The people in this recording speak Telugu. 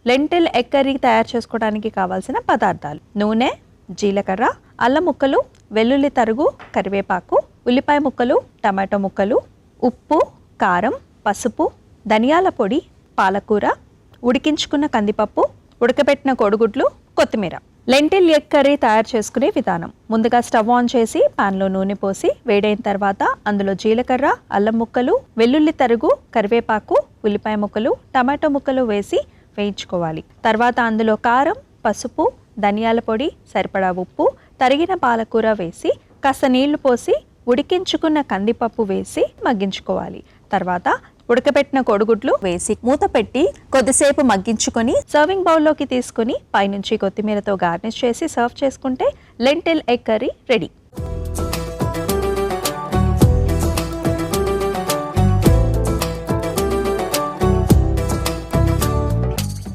లెంటిల్ ఎగ్ కర్రీ తయారు చేసుకోవడానికి కావాల్సిన పదార్థాలు: నూనె, జీలకర్ర, అల్లం ముక్కలు, వెల్లుల్లి తరుగు, కరివేపాకు, ఉల్లిపాయ ముక్కలు, టమాటో ముక్కలు, ఉప్పు, కారం, పసుపు, ధనియాల పొడి, పాలకూర, ఉడికించుకున్న కందిపప్పు, ఉడకబెట్టిన కోడిగుడ్లు, కొత్తిమీర. లెంటిల్ ఎగ్ కర్రీ తయారు చేసుకునే విధానం: ముందుగా స్టవ్ ఆన్ చేసి పాన్లో నూనె పోసి వేడైన తర్వాత అందులో జీలకర్ర, అల్లం ముక్కలు, వెల్లుల్లి తరుగు, కరివేపాకు, ఉల్లిపాయ ముక్కలు, టమాటో ముక్కలు వేసి వేయించుకోవాలి. తర్వాత అందులో కారం, పసుపు, ధనియాల పొడి, సరిపడా ఉప్పు, తరిగిన పాలకూర వేసి కాస్త నీళ్లు పోసి ఉడికించుకున్న కందిపప్పు వేసి మగ్గించుకోవాలి. తర్వాత ఉడకబెట్టిన కోడిగుడ్లు వేసి మూత పెట్టి కొద్దిసేపు మగ్గించుకొని సర్వింగ్ బౌల్లోకి తీసుకుని పైనుంచి కొత్తిమీరతో గార్నిష్ చేసి సర్వ్ చేసుకుంటే లెంటిల్ ఎగ్ కర్రీ రెడీ.